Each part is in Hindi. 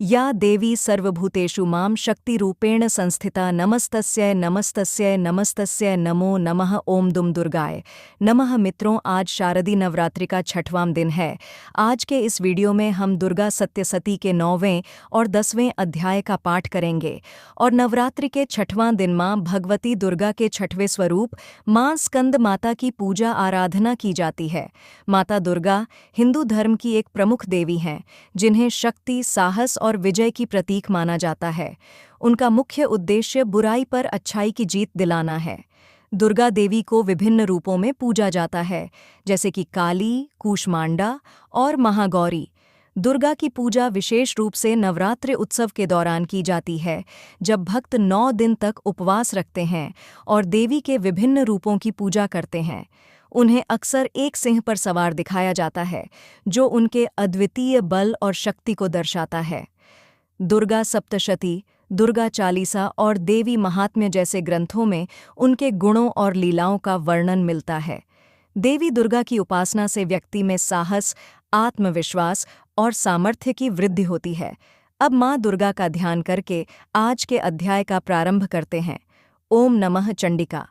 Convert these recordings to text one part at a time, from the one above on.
या देवी सर्वभूतेषु मां शक्तिरूपेण संस्थिता नमस्तस्यै नमस्तस्यै नमस्तस्यै नमो नमः ओम दुम दुर्गाय नमः। मित्रों, आज शारदीय नवरात्रि का 6वां दिन है। आज के इस वीडियो में हम दुर्गा सप्तशती के 9वें और 10वें अध्याय का पाठ करेंगे और नवरात्रि के 6वां दिन मां भगवती दुर्गा के 6वें स्वरूप मां स्कंद माता की पूजा आराधना की जाती है। माता दुर्गा हिंदू धर्म की एक प्रमुख देवी हैं, जिन्हें शक्ति, साहस और विजय की प्रतीक माना जाता है। उनका मुख्य उद्देश्य बुराई पर अच्छाई की जीत दिलाना है। दुर्गा देवी को विभिन्न रूपों में पूजा जाता है, जैसे कि काली, कूष्मांडा और महागौरी। दुर्गा की पूजा विशेष रूप से नवरात्रि उत्सव के दौरान की जाती है, जब भक्त 9 दिन तक उपवास रखते हैं और देवी के विभिन्न रूपों की पूजा करते हैं। उन्हें अक्सर एक सिंह पर सवार दिखाया जाता है, जो उनके अद्वितीय बल और शक्ति को दर्शाता है। दुर्गा सप्तशती, दुर्गा चालीसा और देवी महात्म्य जैसे ग्रंथों में उनके गुणों और लीलाओं का वर्णन मिलता है। देवी दुर्गा की उपासना से व्यक्ति में साहस, आत्मविश्वास और सामर्थ्य की वृद्धि होती है। अब माँ दुर्गा का ध्यान करके आज के अध्याय का प्रारंभ करते हैं। ओम नमः चंडिका।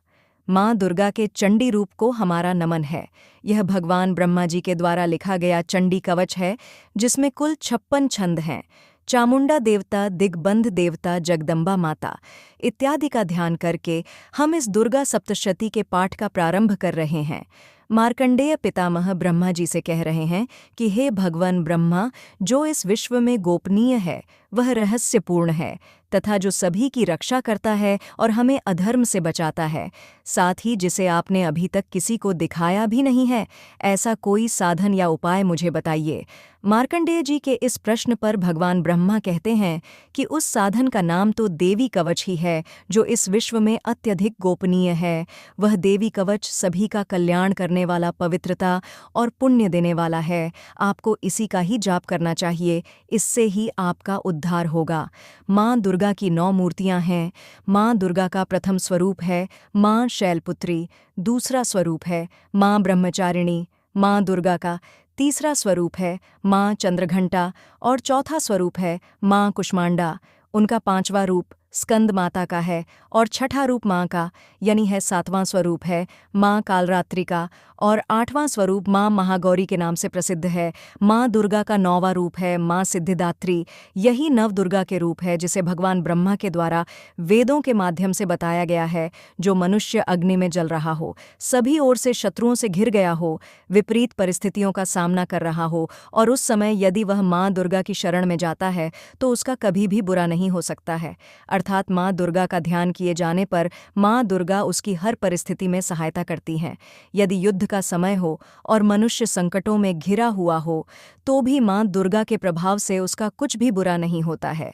माँ दुर्गा के चंडी रूप को हमारा नमन है। यह भगवान ब्रह्मा जी के द्वारा लिखा गया चंडी कवच है, जिसमें कुल 56 छंद हैं। चामुंडा देवता, दिग्बंध देवता, जगदम्बा माता इत्यादि का ध्यान करके हम इस दुर्गा सप्तशती के पाठ का प्रारंभ कर रहे हैं। मार्कंडेय पितामह ब्रह्मा जी से कह रहे हैं कि हे भगवान ब्रह्मा, जो इस विश्व में गोपनीय है वह रहस्यपूर्ण है तथा जो सभी की रक्षा करता है और हमें अधर्म से बचाता है, साथ ही जिसे आपने अभी तक किसी को दिखाया भी नहीं है, ऐसा कोई साधन या उपाय मुझे बताइए। मार्कंडेय जी के इस प्रश्न पर भगवान ब्रह्मा कहते हैं कि उस साधन का नाम तो देवी कवच ही है, जो इस विश्व में अत्यधिक गोपनीय है। वह देवी कवच सभी का कल्याण करने वाला, पवित्रता और पुण्य देने वाला है। आपको इसी का ही जाप करना चाहिए, इससे ही आपका उद्धार होगा। माँ दुर्गा की 9 मूर्तियाँ हैं। माँ दुर्गा का प्रथम स्वरूप है माँ शैलपुत्री, दूसरा स्वरूप है माँ ब्रह्मचारिणी। माँ दुर्गा का तीसरा स्वरूप है माँ चंद्रघंटा और चौथा स्वरूप है माँ कुष्मांडा। उनका 5वां रूप स्कंद माता का है और 6ठा रूप माँ का यानी है 7वां स्वरूप है माँ कालरात्रि का और 8वां स्वरूप माँ महागौरी के नाम से प्रसिद्ध है। माँ दुर्गा का 9वां रूप है माँ सिद्धिदात्री। यही नव दुर्गा के रूप है, जिसे भगवान ब्रह्मा के द्वारा वेदों के माध्यम से बताया गया है। जो मनुष्य अग्नि में जल रहा हो, सभी ओर से शत्रुओं से घिर गया हो, विपरीत परिस्थितियों का सामना कर रहा हो, और उस समय यदि वह माँ दुर्गा की शरण में जाता है तो उसका कभी भी बुरा नहीं हो सकता है। अर्थात माँ दुर्गा का ध्यान किए जाने पर माँ दुर्गा उसकी हर परिस्थिति में सहायता करती हैं। यदि युद्ध का समय हो और मनुष्य संकटों में घिरा हुआ हो, तो भी माँ दुर्गा के प्रभाव से उसका कुछ भी बुरा नहीं होता है।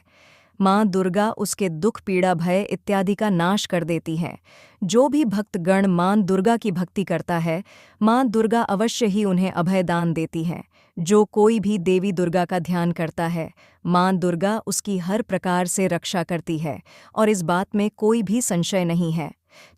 माँ दुर्गा उसके दुख, पीड़ा, भय इत्यादि का नाश कर देती हैं। जो भी भक्तगण माँ दुर्गा की भक्ति करता है, माँ दुर्गा अवश्य ही उन्हें अभय दान देती हैं। जो कोई भी देवी दुर्गा का ध्यान करता है, माँ दुर्गा उसकी हर प्रकार से रक्षा करती है और इस बात में कोई भी संशय नहीं है।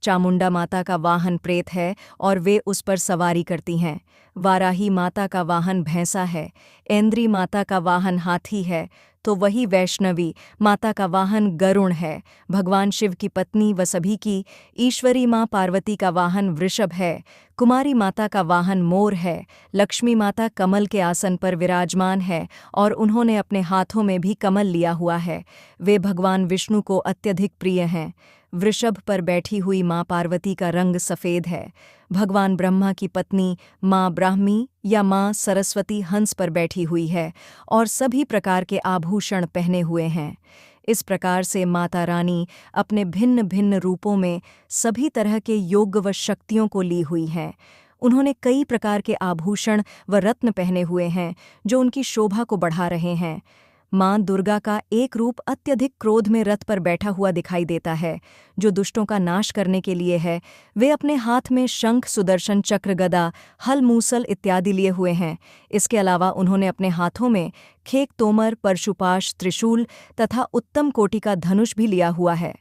चामुंडा माता का वाहन प्रेत है और वे उस पर सवारी करती हैं। वाराही माता का वाहन भैंसा है। ऐन्द्री माता का वाहन हाथी है, तो वही वैष्णवी माता का वाहन गरुण है। भगवान शिव की पत्नी व सभी की ईश्वरी माँ पार्वती का वाहन वृषभ है। कुमारी माता का वाहन मोर है। लक्ष्मी माता कमल के आसन पर विराजमान है और उन्होंने अपने हाथों में भी कमल लिया हुआ है। वे भगवान विष्णु को अत्यधिक प्रिय हैं। वृषभ पर बैठी हुई माँ पार्वती का रंग सफ़ेद है। भगवान ब्रह्मा की पत्नी माँ ब्राह्मी या माँ सरस्वती हंस पर बैठी हुई है और सभी प्रकार के आभूषण पहने हुए हैं। इस प्रकार से माता रानी अपने भिन्न भिन्न रूपों में सभी तरह के योग व शक्तियों को ली हुई हैं। उन्होंने कई प्रकार के आभूषण व रत्न पहने हुए हैं, जो उनकी शोभा को बढ़ा रहे हैं। माँ दुर्गा का एक रूप अत्यधिक क्रोध में रथ पर बैठा हुआ दिखाई देता है, जो दुष्टों का नाश करने के लिए है। वे अपने हाथ में शंख, सुदर्शन चक्र, गदा, हल, मूसल इत्यादि लिए हुए हैं। इसके अलावा उन्होंने अपने हाथों में खेक, तोमर, परशुपाश, त्रिशूल तथा उत्तम कोटि का धनुष भी लिया हुआ है।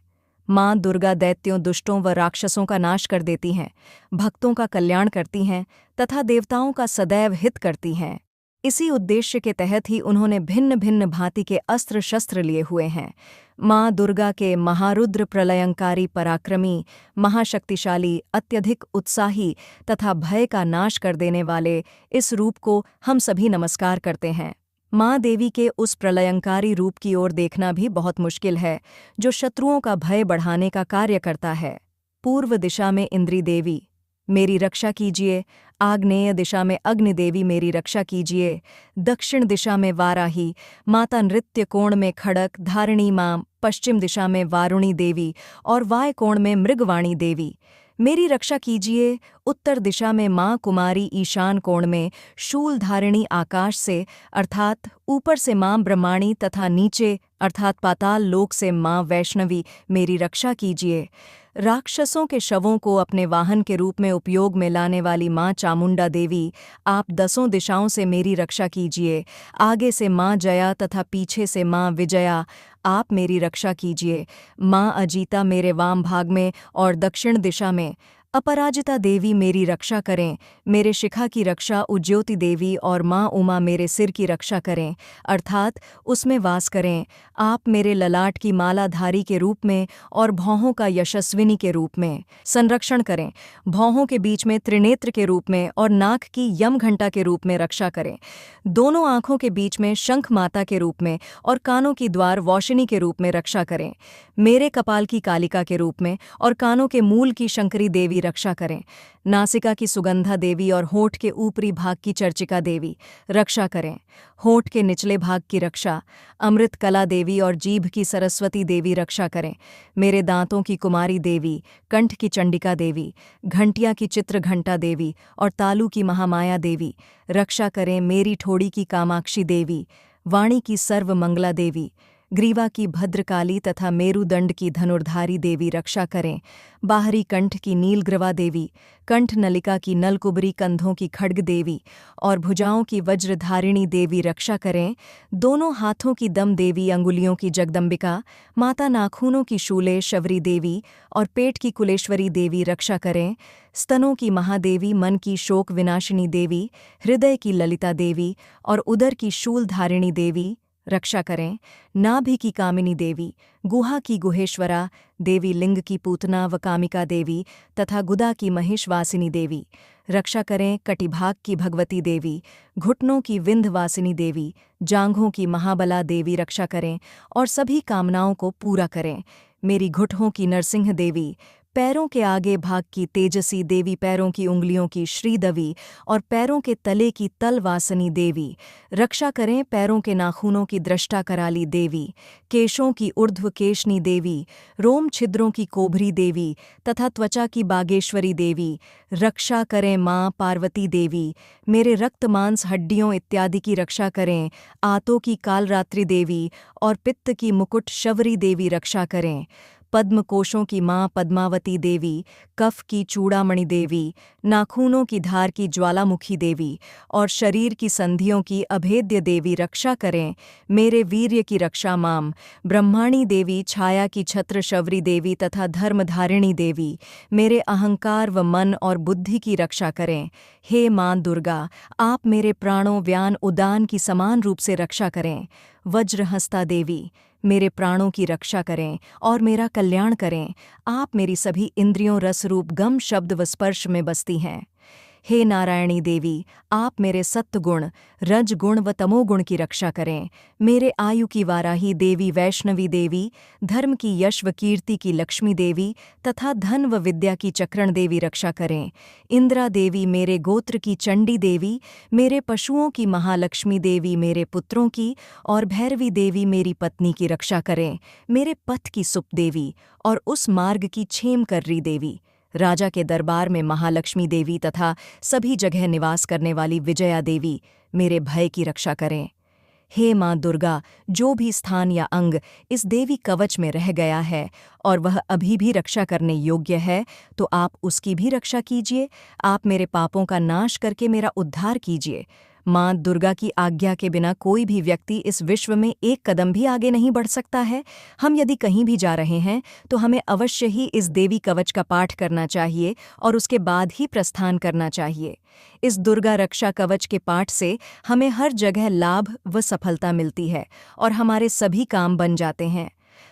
माँ दुर्गा दैत्यों, दुष्टों व राक्षसों का नाश कर देती हैं, भक्तों का कल्याण करती हैं तथा देवताओं का सदैव हित करती हैं। इसी उद्देश्य के तहत ही उन्होंने भिन्न भिन्न भांति के अस्त्र शस्त्र लिए हुए हैं। माँ दुर्गा के महारुद्र प्रलयंकारी पराक्रमी, महाशक्तिशाली, अत्यधिक उत्साही तथा भय का नाश कर देने वाले इस रूप को हम सभी नमस्कार करते हैं। माँ देवी के उस प्रलयंकारी रूप की ओर देखना भी बहुत मुश्किल है, जो शत्रुओं का भय बढ़ाने का कार्य करता है। पूर्व दिशा में इंद्री देवी, मेरी रक्षा कीजिए। आग्नेय दिशा में अग्नि देवी, मेरी रक्षा कीजिए। दक्षिण दिशा में वाराही माता, नृत्य कोण में खड़क धारिणी माँ, पश्चिम दिशा में वारुणी देवी और वाय कोण में मृगवाणी देवी, मेरी रक्षा कीजिए। उत्तर दिशा में माँ कुमारी, ईशान कोण में शूल धारिणी, आकाश से अर्थात ऊपर से माँ ब्रह्माणी तथा नीचे अर्थात पाताल लोक से माँ वैष्णवी, मेरी रक्षा कीजिए। राक्षसों के शवों को अपने वाहन के रूप में उपयोग में लाने वाली माँ चामुंडा देवी, आप 10 दिशाओं से मेरी रक्षा कीजिए। आगे से माँ जया तथा पीछे से माँ विजया, आप मेरी रक्षा कीजिए। माँ अजीता मेरे वाम भाग में और दक्षिण दिशा में। अपराजिता देवी, मेरी रक्षा करें। मेरे शिखा की रक्षा उज्योति देवी और माँ उमा मेरे सिर की रक्षा करें, अर्थात उसमें वास करें। आप मेरे ललाट की मालाधारी के रूप में और भौहों का यशस्विनी के रूप में संरक्षण करें। भौहों के बीच में त्रिनेत्र के रूप में और नाक की यमघंटा के रूप में रक्षा करें। दोनों आँखों के बीच में शंख माता के रूप में और कानों की द्वार वौशिनी के रूप में रक्षा करें। मेरे कपाल की कालिका के रूप में और कानों के मूल की शंकरी देवी रक्षा करें। नासिका की सुगंधा देवी और होठ के ऊपरी भाग की चर्चिका देवी रक्षा करें। होठ के निचले भाग की रक्षा अमृत कला देवी और जीभ की सरस्वती देवी रक्षा करें। मेरे दांतों की कुमारी देवी, कंठ की चंडिका देवी, घंटिया की चित्र घंटा देवी और तालू की महामाया देवी रक्षा करें। मेरी ठोड़ी की कामाक्षी देवी, वाणी की सर्वमंगला देवी, ग्रीवा की भद्रकाली तथा मेरुदंड की धनुर्धारी देवी रक्षा करें। बाहरी कंठ की नीलग्रीवा देवी, कंठ नलिका की नलकुबरी, कंधों की खड्ग देवी और भुजाओं की वज्रधारिणी देवी रक्षा करें। दोनों हाथों की दम देवी, अंगुलियों की जगदम्बिका माता, नाखूनों की शूले शबरी देवी और पेट की कुलेश्वरी देवी रक्षा करें। स्तनों की महादेवी, मन की शोक विनाशिनी देवी, हृदय की ललिता देवी और उदर की शूलधारिणी देवी रक्षा करें। नाभि की कामिनी देवी, गुहा की गुहेश्वरा देवी, लिंग की पूतना व कामिका देवी तथा गुदा की महिषवासिनी देवी रक्षा करें। कटिभाग की भगवती देवी, घुटनों की विंध्यवासिनी देवी, जांघों की महाबला देवी रक्षा करें और सभी कामनाओं को पूरा करें। मेरी घुटनों की नरसिंह देवी, पैरों के आगे भाग की तेजसी देवी, पैरों की उंगलियों की श्रीदवी और पैरों के तले की तलवासनी देवी रक्षा करें। पैरों के नाखूनों की दृष्टा कराली देवी, केशों की ऊर्ध्व केशनी देवी, रोम छिद्रों की कोभरी देवी तथा त्वचा की बागेश्वरी देवी रक्षा करें। माँ पार्वती देवी, मेरे रक्त मांस हड्डियों इत्यादि की रक्षा करें। आंतों की कालरात्रि देवी और पित्त की मुकुट शवरी देवी रक्षा करें। पद्म कोशों की माँ पद्मावती देवी, कफ की चूड़ामणि देवी, नाखूनों की धार की ज्वालामुखी देवी और शरीर की संधियों की अभेद्य देवी रक्षा करें। मेरे वीर्य की रक्षा माम ब्रह्माणी देवी, छाया की छत्र शवरी देवी तथा धर्मधारिणी देवी मेरे अहंकार व मन और बुद्धि की रक्षा करें। हे माँ दुर्गा, आप मेरे प्राणों व्यान उदान की समान रूप से रक्षा करें। वज्रहस्ता देवी, मेरे प्राणों की रक्षा करें और मेरा कल्याण करें। आप मेरी सभी इंद्रियों रस रूप गम शब्द व स्पर्श में बसती हैं। हे नारायणी देवी, आप मेरे सत्वगुण, रजगुण व तमोगुण की रक्षा करें। मेरे आयु की वाराही देवी वैष्णवी देवी, धर्म की यश व कीर्ति की लक्ष्मी देवी तथा धन व विद्या की चक्रण देवी रक्षा करें। इंद्रा देवी, मेरे गोत्र की चंडी देवी, मेरे पशुओं की महालक्ष्मी देवी, मेरे पुत्रों की और भैरवी देवी मेरी पत्नी की रक्षा करें। मेरे पथ की सुप देवी और उस मार्ग की छेम कर्री देवी, राजा के दरबार में महालक्ष्मी देवी तथा सभी जगह निवास करने वाली विजया देवी मेरे भय की रक्षा करें। हे माँ दुर्गा, जो भी स्थान या अंग इस देवी कवच में रह गया है और वह अभी भी रक्षा करने योग्य है, तो आप उसकी भी रक्षा कीजिए। आप मेरे पापों का नाश करके मेरा उद्धार कीजिए। माँ दुर्गा की आज्ञा के बिना कोई भी व्यक्ति इस विश्व में एक कदम भी आगे नहीं बढ़ सकता है। हम यदि कहीं भी जा रहे हैं तो हमें अवश्य ही इस देवी कवच का पाठ करना चाहिए और उसके बाद ही प्रस्थान करना चाहिए। इस दुर्गा रक्षा कवच के पाठ से हमें हर जगह लाभ व सफलता मिलती है और हमारे सभी काम बन जाते हैं।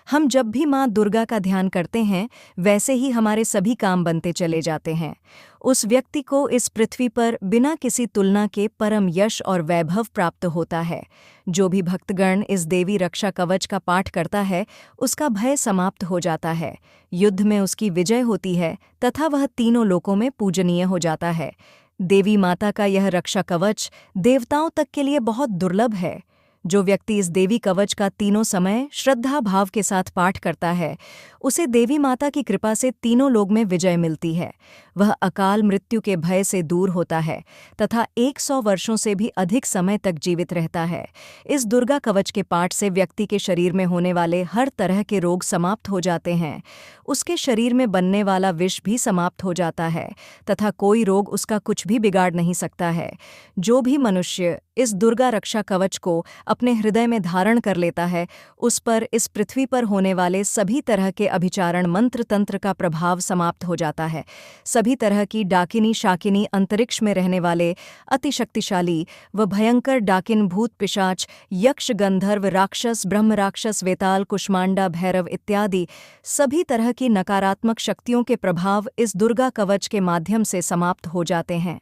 हम जब भी माँ दुर्गा का ध्यान करते हैं वैसे ही हमारे सभी काम बनते चले जाते हैं। उस व्यक्ति को इस पृथ्वी पर बिना किसी तुलना के परम यश और वैभव प्राप्त होता है। जो भी भक्तगण इस देवी रक्षा कवच का पाठ करता है उसका भय समाप्त हो जाता है, युद्ध में उसकी विजय होती है तथा वह तीनों लोकों में पूजनीय हो जाता है। देवी माता का यह रक्षा कवच देवताओं तक के लिए बहुत दुर्लभ है। जो व्यक्ति इस देवी कवच का तीनों समय श्रद्धा भाव के साथ पाठ करता है उसे देवी माता की कृपा से तीनों लोक में विजय मिलती है। वह अकाल मृत्यु के भय से दूर होता है तथा 100 वर्षों से भी अधिक समय तक जीवित रहता है। इस दुर्गा कवच के पाठ से व्यक्ति के शरीर में होने वाले हर तरह के रोग समाप्त हो जाते हैं। उसके शरीर में बनने वाला विष भी समाप्त हो जाता है तथा कोई रोग उसका कुछ भी बिगाड़ नहीं सकता है। जो भी मनुष्य इस दुर्गा रक्षा कवच को अपने हृदय में धारण कर लेता है उस पर इस पृथ्वी पर होने वाले सभी तरह के अभिचारण मंत्र तंत्र का प्रभाव समाप्त हो जाता है। सभी तरह की डाकिनी शाकिनी अंतरिक्ष में रहने वाले अति शक्तिशाली व भयंकर डाकिन भूत पिशाच यक्ष गंधर्व राक्षस ब्रह्म राक्षस वेताल कुष्मांडा भैरव इत्यादि सभी तरह की नकारात्मक शक्तियों के प्रभाव इस दुर्गा कवच के माध्यम से समाप्त हो जाते हैं।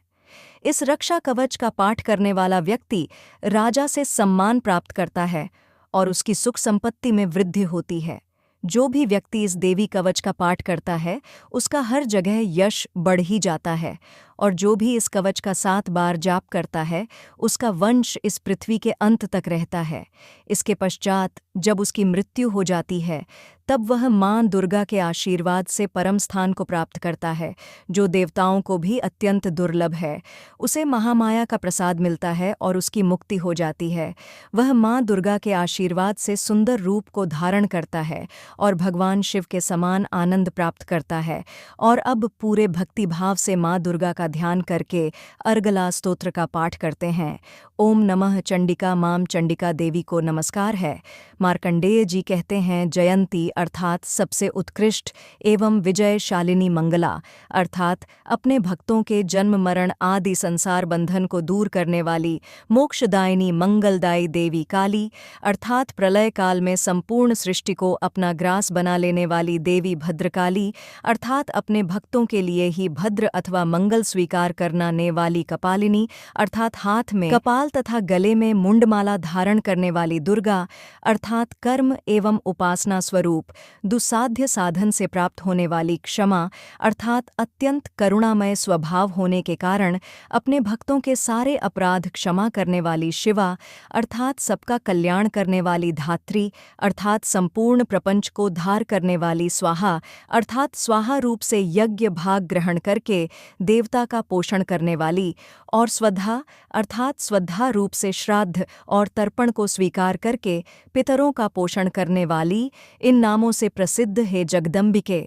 इस रक्षा कवच का पाठ करने वाला व्यक्ति राजा से सम्मान प्राप्त करता है और उसकी सुख संपत्ति में वृद्धि होती है। जो भी व्यक्ति इस देवी कवच का पाठ करता है उसका हर जगह यश बढ़ ही जाता है और जो भी इस कवच का 7 बार जाप करता है उसका वंश इस पृथ्वी के अंत तक रहता है। इसके पश्चात जब उसकी मृत्यु हो जाती है तब वह मां दुर्गा के आशीर्वाद से परम स्थान को प्राप्त करता है, जो देवताओं को भी अत्यंत दुर्लभ है। उसे महामाया का प्रसाद मिलता है और उसकी मुक्ति हो जाती है। वह मां दुर्गा के आशीर्वाद से सुंदर रूप को धारण करता है और भगवान शिव के समान आनंद प्राप्त करता है। और अब पूरे भक्तिभाव से मां दुर्गा का ध्यान करके अर्गला स्तोत्र का पाठ करते हैं। ओम नमः चंडिका मां चंडिका देवी को नमस्कार है। मार्कंडेय जी कहते हैं, जयंती अर्थात सबसे उत्कृष्ट एवं विजयशालिनी मंगला अर्थात अपने भक्तों के जन्म मरण आदि संसार बंधन को दूर करने वाली मोक्षदायिनी मंगलदायी देवी काली अर्थात प्रलय काल में संपूर्ण सृष्टि को अपना ग्रास बना लेने वाली देवी भद्रकाली अर्थात अपने भक्तों के लिए ही भद्र अथवा मंगल स्वीकार करने वाली कपालिनी अर्थात हाथ में कपाल तथा गले में मुंडमाला धारण करने वाली दुर्गा अर्थात कर्म एवं उपासना स्वरूप दुसाध्य साधन से प्राप्त होने वाली क्षमा अर्थात अत्यंत करुणामय स्वभाव होने के कारण अपने भक्तों के सारे अपराध क्षमा करने वाली शिवा अर्थात सबका कल्याण करने वाली धात्री अर्थात संपूर्ण प्रपंच को धार करने वाली स्वाहा अर्थात स्वाहा रूप से यज्ञ भाग ग्रहण करके देवता का पोषण करने वाली और स्वधा अर्थात श्रद्धा रूप से श्राद्ध और तर्पण को स्वीकार करके पितरों का पोषण करने वाली इन नामों से प्रसिद्ध है जगदम्बिके।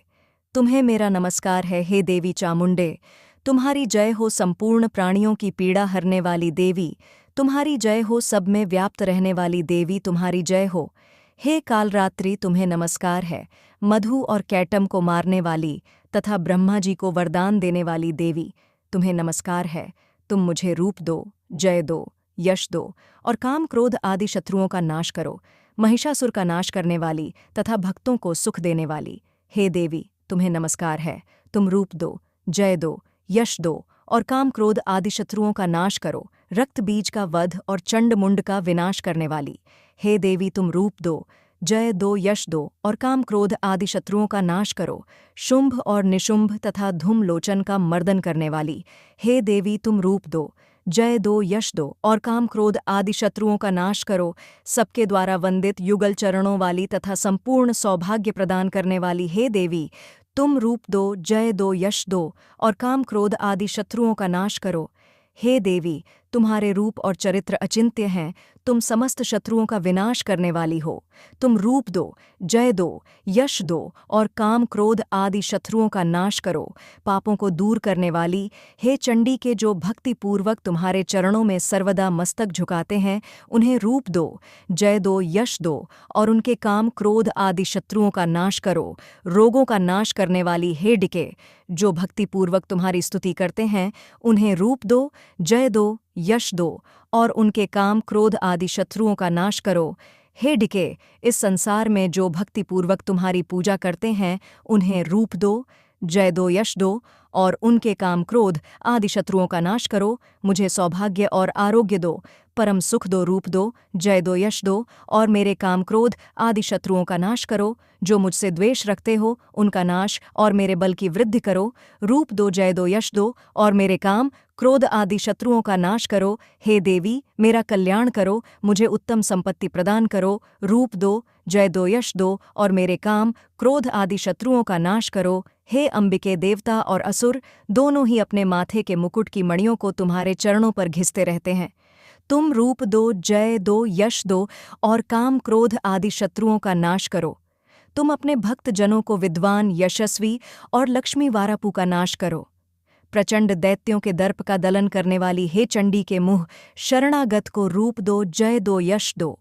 तुम्हें मेरा नमस्कार है हे देवी चामुंडे। तुम्हारी जय हो संपूर्ण प्राणियों की पीड़ा हरने वाली देवी। तुम्हारी जय हो सब में व्याप्त रहने वाली देवी। तुम्हारी जय हो हे कालरात्रि। तुम्हें नमस्कार है मधु और कैटम को मारने वाली तथा ब्रह्मा जी को वरदान देने वाली देवी। तुम्हें नमस्कार है। तुम मुझे रूप दो, जय दो, यश दो और काम क्रोध आदि शत्रुओं का नाश करो। महिषासुर का नाश करने वाली तथा भक्तों को सुख देने वाली हे देवी, तुम्हें नमस्कार है। तुम रूप दो, जय दो, यश दो और काम क्रोध आदि शत्रुओं का नाश करो। रक्त बीज का वध और चंड मुंड का विनाश करने वाली हे देवी, तुम रूप दो, जय दो, यश दो और काम क्रोध आदि शत्रुओं का नाश करो। शुंभ और निशुंभ तथा धूम लोचन का मर्दन करने वाली हे देवी, तुम रूप दो, जय दो, यश दो और काम क्रोध आदि शत्रुओं का नाश करो। सबके द्वारा वंदित युगल चरणों वाली तथा संपूर्ण सौभाग्य प्रदान करने वाली हे देवी, तुम रूप दो, जय दो, यश दो और काम क्रोध आदि शत्रुओं का नाश करो। हे देवी, तुम्हारे रूप और चरित्र अचिंत्य हैं। तुम समस्त शत्रुओं का विनाश करने वाली हो। तुम रूप दो, जय दो, यश दो और काम क्रोध आदि शत्रुओं का नाश करो। पापों को दूर करने वाली, हे चंडी के जो भक्तिपूर्वक तुम्हारे चरणों में सर्वदा मस्तक झुकाते हैं, उन्हें रूप दो, जय दो, यश दो और उनके काम क्रोध आदि शत्रुओं का नाश करो। रोगों का नाश करने वाली, हे डिके, जो भक्तिपूर्वक तुम्हारी स्तुति करते हैं, उन्हें रूप दो, जय दो, यश दो और उनके काम क्रोध आदि शत्रुओं का नाश करो। हे डिके, इस संसार में जो भक्तिपूर्वक तुम्हारी पूजा करते हैं, उन्हें रूप दो, जय दो, यश दो और उनके काम क्रोध आदि शत्रुओं का नाश करो। मुझे सौभाग्य और आरोग्य दो, परम सुख दो, रूप दो, जय दो, यश दो और मेरे काम क्रोध आदि शत्रुओं का नाश करो। जो मुझसे द्वेष रखते हो, उनका नाश और मेरे बल की वृद्धि करो। रूप दो, जय दो, यश दो और मेरे काम क्रोध आदि शत्रुओं का नाश करो। हे देवी, मेरा कल्याण करो, मुझे उत्तम संपत्ति प्रदान करो। रूप दो, जय दो, यश दो और मेरे काम क्रोध आदि शत्रुओं का नाश करो। हे अंबिके, देवता और असुर दोनों ही अपने माथे के मुकुट की मणियों को तुम्हारे चरणों पर घिसते रहते हैं। तुम रूप दो, जय दो, यश दो और काम क्रोध आदि शत्रुओं का नाश करो। तुम अपने भक्त जनों को विद्वान, यशस्वी और लक्ष्मी वारापू का नाश करो। प्रचंड दैत्यों के दर्प का दलन करने वाली, हे चंडी के मुँह, शरणागत को रूप दो, जय दो, यश दो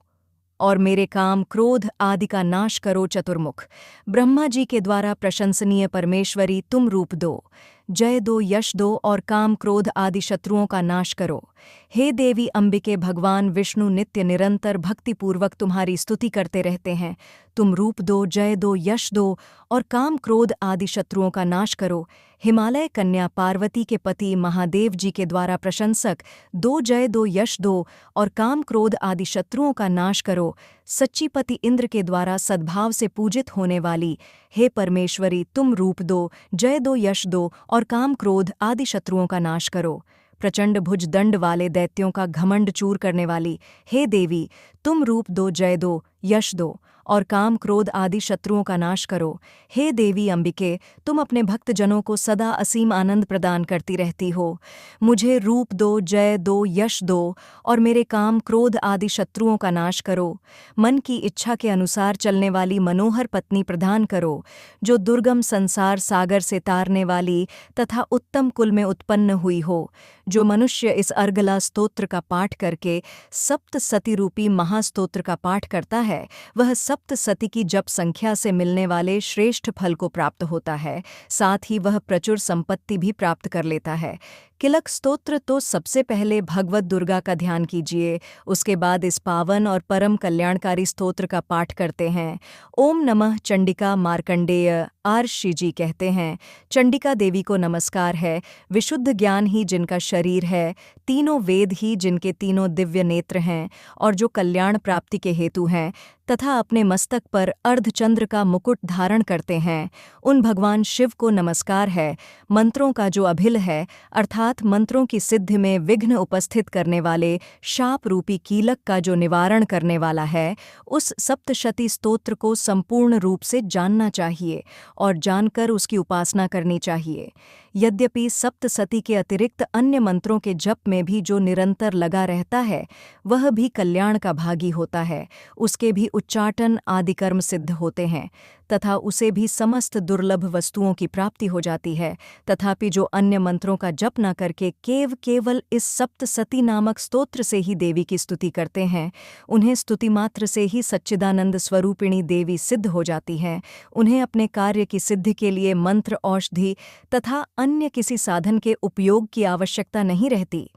और मेरे काम क्रोध आदि का नाश करो। चतुर्मुख ब्रह्मा जी के द्वारा प्रशंसनीय परमेश्वरी, तुम रूप दो, जय दो, यश दो और काम क्रोध आदि शत्रुओं का नाश करो। हे देवी अंबिके, भगवान विष्णु नित्य निरंतर भक्तिपूर्वक तुम्हारी स्तुति करते रहते हैं। तुम रूप दो, जय दो, यश दो और काम क्रोध आदि शत्रुओं का नाश करो। हिमालय कन्या पार्वती के पति महादेव जी के द्वारा प्रशंसक, दो, जय दो, यश दो और काम क्रोध आदि शत्रुओं का नाश करो। सच्ची पति इंद्र के द्वारा सद्भाव से पूजित होने वाली, हे परमेश्वरी, तुम रूप दो, जय दो, यश दो और काम क्रोध आदि शत्रुओं का नाश करो। प्रचंड भुज दंड वाले दैत्यों का घमंड चूर करने वाली, हे देवी, तुम रूप दो, जय दो, यश दो और काम क्रोध आदि शत्रुओं का नाश करो। हे देवी अंबिके, तुम अपने भक्तजनों को सदा असीम आनंद प्रदान करती रहती हो। मुझे रूप दो, जय दो, यश दो और मेरे काम क्रोध आदि शत्रुओं का नाश करो। मन की इच्छा के अनुसार चलने वाली मनोहर पत्नी प्रदान करो, जो दुर्गम संसार सागर से तारने वाली तथा उत्तम कुल में उत्पन्न हुई हो। जो मनुष्य इस अर्गला स्तोत्र का पाठ करके सप्त सती रूपी महास्तोत्र का पाठ करता है, वह सप्त सती की जप संख्या से मिलने वाले श्रेष्ठ फल को प्राप्त होता है। साथ ही वह प्रचुर संपत्ति भी प्राप्त कर लेता है। किलक स्तोत्र तो सबसे पहले भगवत दुर्गा का ध्यान कीजिए, उसके बाद इस पावन और परम कल्याणकारी स्तोत्र का पाठ करते हैं। ओम नमः चंडिका मार्कंडेय आर्षि जी कहते हैं, चंडिका देवी को नमस्कार है। विशुद्ध ज्ञान ही जिनका शरीर है, तीनों वेद ही जिनके तीनों दिव्य नेत्र हैं और जो कल्याण प्राप्ति के हेतु हैं तथा अपने मस्तक पर अर्धचंद्र का मुकुट धारण करते हैं, उन भगवान शिव को नमस्कार है। मंत्रों का जो अभिल है, अर्थात मंत्रों की सिद्धि में विघ्न उपस्थित करने वाले शाप रूपी कीलक का जो निवारण करने वाला है, उस सप्तशती स्तोत्र को संपूर्ण रूप से जानना चाहिए और जानकर उसकी उपासना करनी चाहिए। यद्यपि सप्तसती के अतिरिक्त अन्य मंत्रों के जप में भी जो निरंतर लगा रहता है, वह भी कल्याण का भागी होता है। उसके भी उच्चाटन आदि कर्म सिद्ध होते हैं तथा उसे भी समस्त दुर्लभ वस्तुओं की प्राप्ति हो जाती है। तथापि जो अन्य मंत्रों का जप न करके केवल इस सप्तसती नामक स्तोत्र से ही देवी की स्तुति करते हैं, उन्हें स्तुति मात्र से ही सच्चिदानंद स्वरूपिणी देवी सिद्ध हो जाती हैं। उन्हें अपने कार्य की सिद्धि के लिए मंत्र, औषधि तथा अन्य किसी साधन के उपयोग की आवश्यकता नहीं रहती।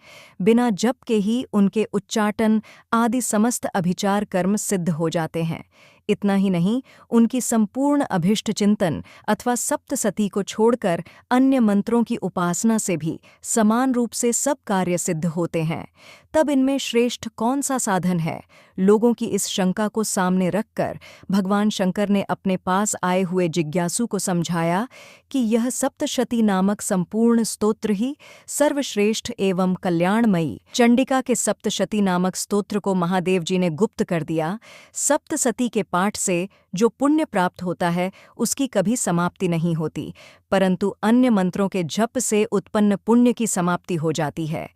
बिना जप के ही उनके उच्चाटन आदि समस्त अभिचार कर्म सिद्ध हो जाते हैं। इतना ही नहीं, उनकी संपूर्ण अभिष्ट चिंतन अथवा सप्तसती को छोड़कर अन्य मंत्रों की उपासना से भी समान रूप से सब कार्य सिद्ध होते हैं। तब इनमें श्रेष्ठ कौन सा साधन है? लोगों की इस शंका को सामने रखकर भगवान शंकर ने अपने पास आए हुए जिज्ञासु को समझाया कि यह सप्तशती नामक संपूर्ण स्तोत्र ही सर्वश्रेष्ठ एवं कल्याणमयी चंडिका के सप्तशती नामक स्तोत्र को महादेव जी ने गुप्त कर दिया। सप्तसती के पाठ से जो पुण्य प्राप्त होता है उसकी कभी समाप्ति नहीं होती, परंतु अन्य मंत्रों के जप से उत्पन्न पुण्य की समाप्ति हो जाती है।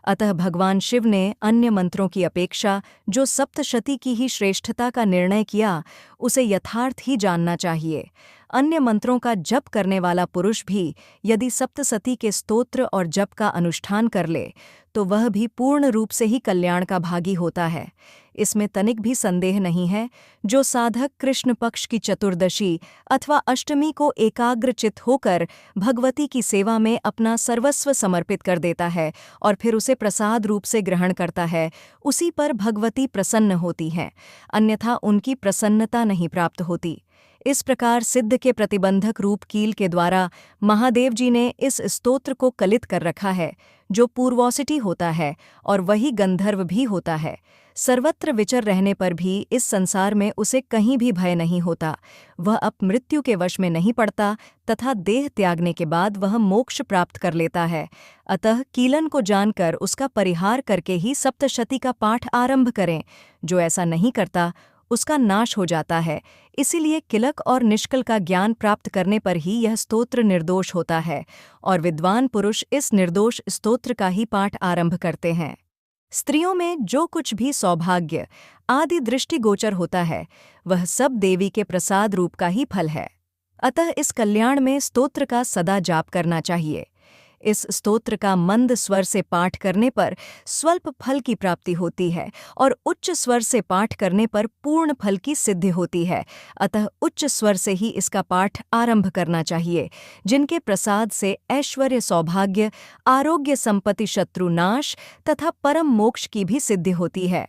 अतः भगवान शिव ने अन्य मंत्रों की अपेक्षा जो सप्तशती की ही श्रेष्ठता का निर्णय किया, उसे यथार्थ ही जानना चाहिए। अन्य मंत्रों का जप करने वाला पुरुष भी यदि सप्तशती के स्तोत्र और जप का अनुष्ठान कर ले, तो वह भी पूर्ण रूप से ही कल्याण का भागी होता है। इसमें तनिक भी संदेह नहीं है। जो साधक कृष्ण पक्ष की चतुर्दशी अथवा अष्टमी को एकाग्रचित होकर भगवती की सेवा में अपना सर्वस्व समर्पित कर देता है और फिर उसे प्रसाद रूप से ग्रहण करता है, उसी पर भगवती प्रसन्न होती हैं, अन्यथा उनकी प्रसन्नता नहीं प्राप्त होती। इस प्रकार सिद्ध के प्रतिबंधक रूप कील के द्वारा महादेव जी ने इस स्तोत्र को कलित कर रखा है, जो पूर्वोसिटी होता है और वही गंधर्व भी होता है। सर्वत्र विचर रहने पर भी इस संसार में उसे कहीं भी भय नहीं होता। वह अब मृत्यु के वश में नहीं पड़ता तथा देह त्यागने के बाद वह मोक्ष प्राप्त कर लेता है। अतः कीलन को जानकर उसका परिहार करके ही सप्तशती का पाठ आरंभ करें। जो ऐसा नहीं करता उसका नाश हो जाता है। इसीलिए किलक और निष्कल का ज्ञान प्राप्त करने पर ही यह स्तोत्र निर्दोष होता है और विद्वान पुरुष इस निर्दोष स्तोत्र का ही पाठ आरंभ करते हैं। स्त्रियों में जो कुछ भी सौभाग्य आदि दृष्टिगोचर होता है, वह सब देवी के प्रसाद रूप का ही फल है। अतः इस कल्याण में स्तोत्र का सदा जाप करना चाहिए। इस स्तोत्र का मंद स्वर से पाठ करने पर स्वल्प फल की प्राप्ति होती है और उच्च स्वर से पाठ करने पर पूर्ण फल की सिद्धि होती है। अतः उच्च स्वर से ही इसका पाठ आरंभ करना चाहिए, जिनके प्रसाद से ऐश्वर्य, सौभाग्य, आरोग्य, संपत्ति, शत्रुनाश तथा परम मोक्ष की भी सिद्धि होती है।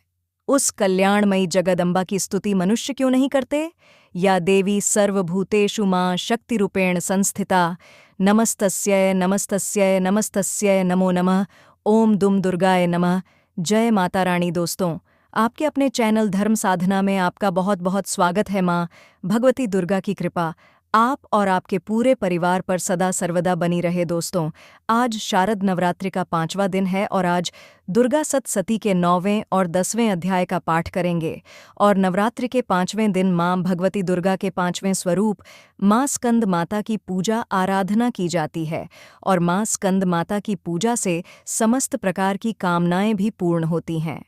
उस कल्याणमयी जगदम्बा की स्तुति मनुष्य क्यों नहीं करते? या देवी सर्वभूतेषु मां शक्तिरूपेण संस्थिता नमस्तस्यै नमस्तस्यै नमस्तस्यै नमो नमः। ओम दुम दुर्गाय नमः। जय माता रानी। दोस्तों, आपके अपने चैनल धर्म साधना में आपका बहुत बहुत स्वागत है। माँ भगवती दुर्गा की कृपा आप और आपके पूरे परिवार पर सदा सर्वदा बनी रहे। दोस्तों, आज शारद नवरात्रि का 5वां दिन है और आज दुर्गा सप्तशती के 9वें और 10वें अध्याय का पाठ करेंगे। और नवरात्रि के 5वें दिन मां भगवती दुर्गा के 5वें स्वरूप मां स्कंद माता की पूजा आराधना की जाती है और मां स्कंद माता की पूजा से समस्त प्रकार की कामनाएं भी पूर्ण होती हैं।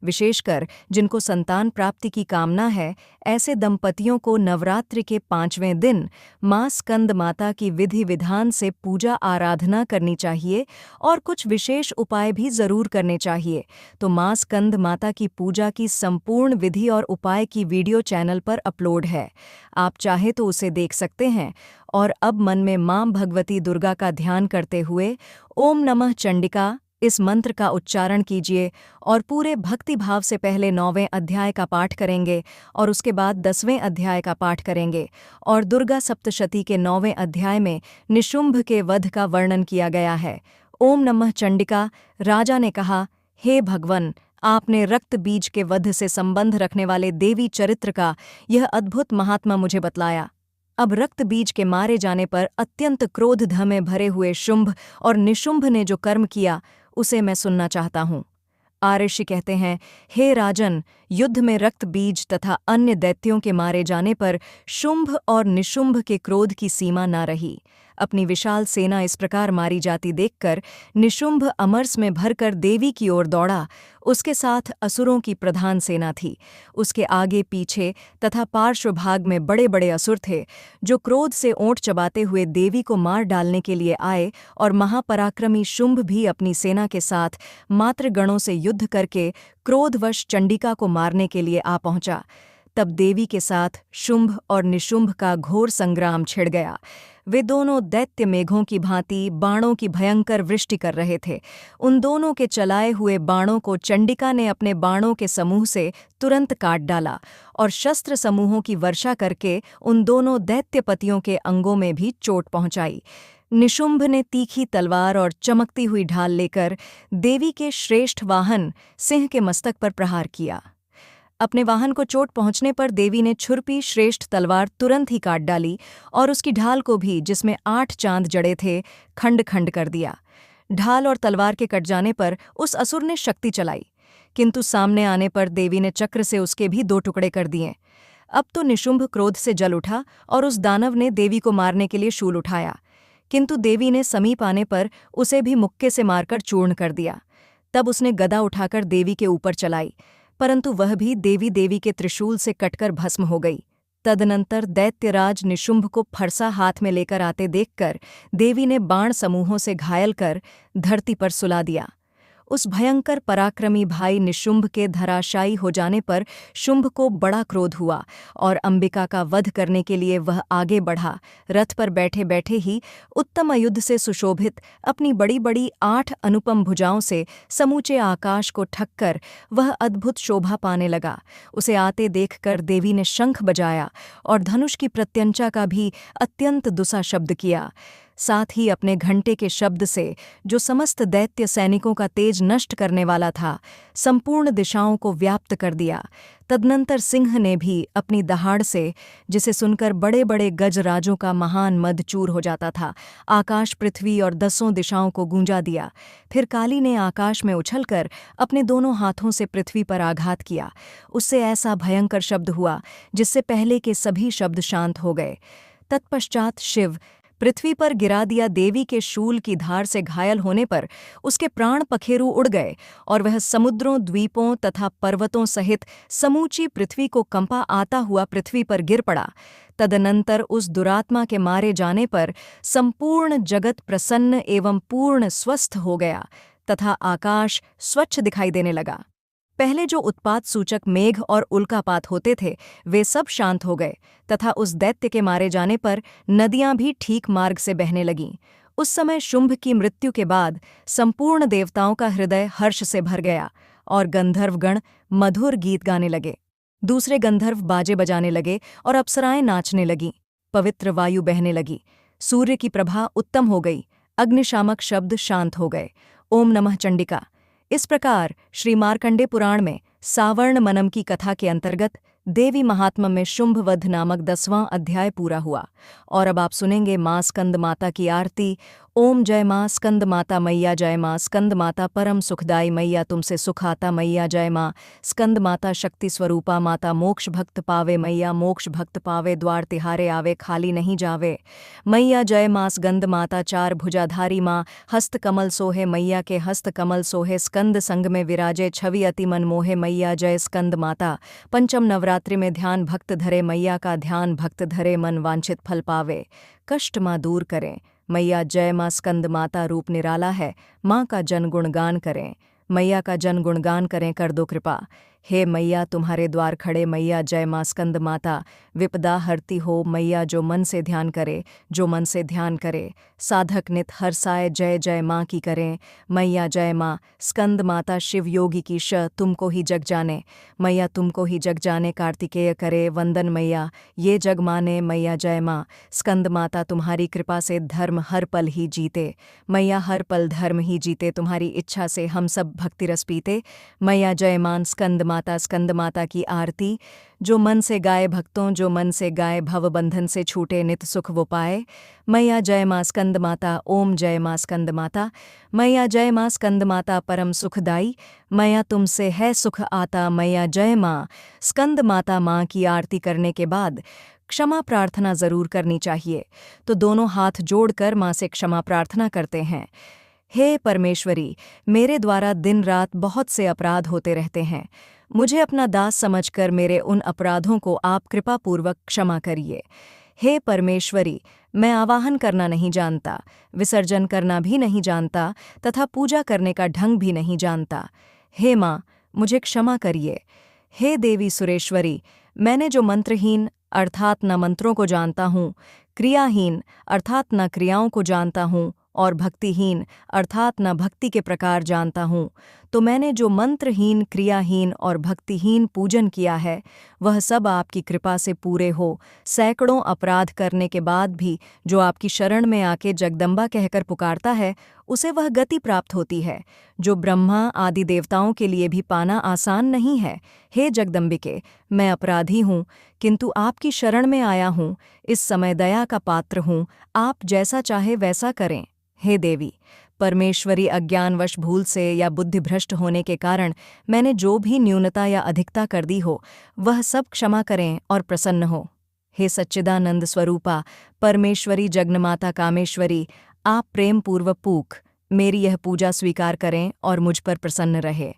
विशेषकर जिनको संतान प्राप्ति की कामना है, ऐसे दंपतियों को नवरात्रि के 5वें दिन मां स्कंद माता की विधि विधान से पूजा आराधना करनी चाहिए और कुछ विशेष उपाय भी जरूर करने चाहिए। तो मां स्कंद माता की पूजा की संपूर्ण विधि और उपाय की वीडियो चैनल पर अपलोड है, आप चाहे तो उसे देख सकते हैं। और अब मन में मां भगवती दुर्गा का ध्यान करते हुए ओम नमः चंडिका इस मंत्र का उच्चारण कीजिए और पूरे भक्ति भाव से पहले 9वें अध्याय का पाठ करेंगे और उसके बाद 10वें अध्याय का पाठ करेंगे। और दुर्गा सप्तशती के 9वें अध्याय में निशुंभ के वध का वर्णन किया गया है। ओम नमः चंडिका। राजा ने कहा, हे भगवन, आपने रक्त बीज के वध से संबंध रखने वाले देवी चरित्र का यह अद्भुत महात्मा मुझे बतलाया। अब रक्त बीज के मारे जाने पर अत्यंत क्रोध में भरे हुए शुंभ और निशुंभ ने जो कर्म किया, उसे मैं सुनना चाहता हूँ। आर्षि कहते हैं, हे राजन, युद्ध में रक्त बीज तथा अन्य दैत्यों के मारे जाने पर शुंभ और निशुंभ के क्रोध की सीमा न रही। अपनी विशाल सेना इस प्रकार मारी जाती देखकर निशुंभ अमरस में भरकर देवी की ओर दौड़ा। उसके साथ असुरों की प्रधान सेना थी। उसके आगे पीछे तथा पार्श्व भाग में बड़े बड़े असुर थे, जो क्रोध से ओंठ चबाते हुए देवी को मार डालने के लिए आए। और महापराक्रमी शुंभ भी अपनी सेना के साथ मातृगणों से युद्ध करके क्रोधवश चंडिका को मारने के लिए आ पहुंचा। तब देवी के साथ शुंभ और निशुंभ का घोर संग्राम छिड़ गया। वे दोनों दैत्य मेघों की भांति बाणों की भयंकर वृष्टि कर रहे थे। उन दोनों के चलाए हुए बाणों को चंडिका ने अपने बाणों के समूह से तुरंत काट डाला और शस्त्र समूहों की वर्षा करके उन दोनों दैत्यपतियों के अंगों में भी चोट पहुंचाई। निशुंभ ने तीखी तलवार और चमकती हुई ढाल लेकर देवी के श्रेष्ठ वाहन सिंह के मस्तक पर प्रहार किया। अपने वाहन को चोट पहुंचने पर देवी ने छुरपी श्रेष्ठ तलवार तुरंत ही काट डाली और उसकी ढाल को भी, जिसमें 8 चांद जड़े थे, खंड खंड कर दिया। ढाल और तलवार के कट जाने पर उस असुर ने शक्ति चलाई, किंतु सामने आने पर देवी ने चक्र से उसके भी 2 टुकड़े कर दिए। अब तो निशुंभ क्रोध से जल उठा और उस दानव ने देवी को मारने के लिए शूल उठाया, किंतु देवी ने समीप आने पर उसे भी मुक्के से मारकर चूर्ण कर दिया। तब उसने गदा उठाकर देवी के ऊपर चलाई, परंतु वह भी देवी के त्रिशूल से कटकर भस्म हो गई। तदनंतर दैत्यराज निशुंभ को फरसा हाथ में लेकर आते देखकर देवी ने बाण समूहों से घायल कर धरती पर सुला दिया। उस भयंकर पराक्रमी भाई निशुंभ के धराशायी हो जाने पर शुंभ को बड़ा क्रोध हुआ और अंबिका का वध करने के लिए वह आगे बढ़ा। रथ पर बैठे बैठे ही उत्तम युद्ध से सुशोभित अपनी बड़ी बड़ी 8 अनुपम भुजाओं से समूचे आकाश को ठक्कर वह अद्भुत शोभा पाने लगा। उसे आते देखकर देवी ने शंख बजाया और धनुष की प्रत्यंचा का भी अत्यंत दुसा शब्द किया। साथ ही अपने घंटे के शब्द से, जो समस्त दैत्य सैनिकों का तेज नष्ट करने वाला था, संपूर्ण दिशाओं को व्याप्त कर दिया। तदनंतर सिंह ने भी अपनी दहाड़ से, जिसे सुनकर बड़े बड़े गजराजों का महान मद चूर हो जाता था, आकाश पृथ्वी और 10 दिशाओं को गूंजा दिया। फिर काली ने आकाश में उछलकर अपने दोनों हाथों से पृथ्वी पर आघात किया। उससे ऐसा भयंकर शब्द हुआ जिससे पहले के सभी शब्द शांत हो गए। तत्पश्चात शिव पृथ्वी पर गिरा दिया। देवी के शूल की धार से घायल होने पर उसके प्राण पखेरु उड़ गए और वह समुद्रों, द्वीपों तथा पर्वतों सहित समूची पृथ्वी को कंपा आता हुआ पृथ्वी पर गिर पड़ा। तदनंतर उस दुरात्मा के मारे जाने पर संपूर्ण जगत प्रसन्न एवं पूर्ण स्वस्थ हो गया तथा आकाश स्वच्छ दिखाई देने लगा। पहले जो उत्पात सूचक मेघ और उल्कापात होते थे, वे सब शांत हो गए तथा उस दैत्य के मारे जाने पर नदियां भी ठीक मार्ग से बहने लगीं। उस समय शुंभ की मृत्यु के बाद संपूर्ण देवताओं का हृदय हर्ष से भर गया और गंधर्वगण मधुर गीत गाने लगे। दूसरे गंधर्व बाजे बजाने लगे और अप्सराएं नाचने लगीं। पवित्र वायु बहने लगी। सूर्य की प्रभा उत्तम हो गई। अग्निशामक शब्द शांत हो गए। ओम नमः चंडिका। इस प्रकार श्री मार्कंडे पुराण में सावर्ण मनम की कथा के अंतर्गत देवी महात्म्य में शुंभवध नामक 10वां अध्याय पूरा हुआ। और अब आप सुनेंगे माँ स्कंद माता की आरती। ओम जय माँ स्कंद माता मैया, जय माँ स्कंद माता परम सुखदाई मैया, तुमसे सुख आता मैया, जय माँ स्कंद माता शक्ति स्वरूपा माता, मोक्ष भक्त पावे मैया, मोक्ष भक्त पावे, द्वार तिहारे आवे, खाली नहीं जावे मैया, जय माँ स्कंद माता चार भुजाधारी माँ, हस्त कमल सोहे मैया के हस्त कमल सोहे, स्कंद संग में विराजे छवि अति मन मोहे मैया, जय स्कंद माता। पंचम नवरात्रि में ध्यान भक्त धरे मैया का, ध्यान भक्त धरे मन वांछित फल पावे, कष्ट माँ दूर करें मैया, जय माँ स्कंद माता। रूप निराला है, माँ का जन गुणगान करें मैया, का जन गुणगान करें, कर दो कृपा हे मैया, तुम्हारे द्वार खड़े मैया, जय माँ स्कंद माता। विपदा हरती हो मैया, जो मन से ध्यान करे, जो मन से ध्यान करे, साधक नित हर्षाए, जय जय माँ की करें मैया, जय माँ स्कंद माता। शिव योगी की श, तुमको ही जग जाने मैया, तुमको ही जग जाने, कार्तिकेय करे वंदन मैया, ये जग माने मैया, जय माँ स्कंद माता। तुम्हारी कृपा से धर्म हर पल ही जीते मैया, हर पल धर्म ही जीते, तुम्हारी इच्छा से हम सब भक्ति रस पीते मैया, जय मान स्कंद माता। स्कंद माता की आरती। जो मन से गाए भक्तों, जो मन से गाए भव बंधन से छूटे, नित सुख वो पाए मैया, जय माँ स्कंद माता। ओम जय माँ स्कंद माता मैया, जय माँ स्कंद माता परम सुखदाई मैया, तुमसे है सुख आता मैया, जय माँ स्कंद माता। माँ की आरती करने के बाद क्षमा प्रार्थना जरूर करनी चाहिए, तो दोनों हाथ जोड़कर माँ से क्षमा प्रार्थना करते हैं। हे परमेश्वरी, मेरे द्वारा दिन रात बहुत से अपराध होते रहते हैं, मुझे अपना दास समझकर मेरे उन अपराधों को आप कृपापूर्वक क्षमा करिए। हे परमेश्वरी, मैं आवाहन करना नहीं जानता, विसर्जन करना भी नहीं जानता तथा पूजा करने का ढंग भी नहीं जानता। हे माँ, मुझे क्षमा करिए। हे देवी सुरेश्वरी, मैंने जो मंत्रहीन अर्थात न मंत्रों को जानता हूँ, क्रियाहीन अर्थात न क्रियाओं को जानता हूँ और भक्तिहीन अर्थात न भक्ति के प्रकार जानता हूँ, तो मैंने जो मंत्रहीन, क्रियाहीन और भक्तिहीन पूजन किया है, वह सब आपकी कृपा से पूरे हो। सैकड़ों अपराध करने के बाद भी जो आपकी शरण में आके जगदम्बा कहकर पुकारता है, उसे वह गति प्राप्त होती है, जो ब्रह्मा आदि देवताओं के लिए भी पाना आसान नहीं है। हे जगदम्बिके, मैं अपराधी हूँ, किंतु आपकी शरण में आया हूँ, इस समय दया का पात्र हूँ, आप जैसा चाहे वैसा करें। हे देवी, परमेश्वरी अज्ञानवश भूल से या बुद्धिभ्रष्ट होने के कारण मैंने जो भी न्यूनता या अधिकता कर दी हो वह सब क्षमा करें और प्रसन्न हो। हे सच्चिदानंद स्वरूपा परमेश्वरी जगन्माता कामेश्वरी, आप प्रेम पूर्वक पूख मेरी यह पूजा स्वीकार करें और मुझ पर प्रसन्न रहे।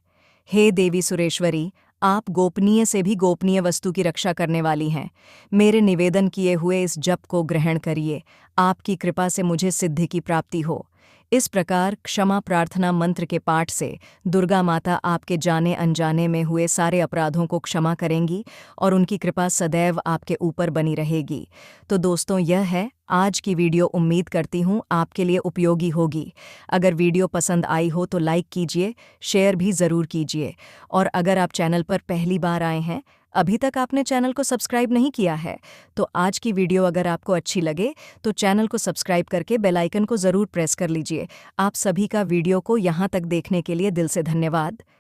हे देवी सुरेश्वरी, आप गोपनीय से भी गोपनीय वस्तु की रक्षा करने वाली हैं। मेरे निवेदन किए हुए इस जप को ग्रहण करिए, आपकी कृपा से मुझे सिद्धि की प्राप्ति हो। इस प्रकार क्षमा प्रार्थना मंत्र के पाठ से दुर्गा माता आपके जाने अनजाने में हुए सारे अपराधों को क्षमा करेंगी और उनकी कृपा सदैव आपके ऊपर बनी रहेगी। तो दोस्तों, यह है आज की वीडियो। उम्मीद करती हूँ आपके लिए उपयोगी होगी। अगर वीडियो पसंद आई हो तो लाइक कीजिए, शेयर भी ज़रूर कीजिए। और अगर आप चैनल पर पहली बार आए हैं, अभी तक आपने चैनल को सब्सक्राइब नहीं किया है, तो आज की वीडियो अगर आपको अच्छी लगे तो चैनल को सब्सक्राइब करके बेल आइकन को ज़रूर प्रेस कर लीजिए। आप सभी का वीडियो को यहाँ तक देखने के लिए दिल से धन्यवाद।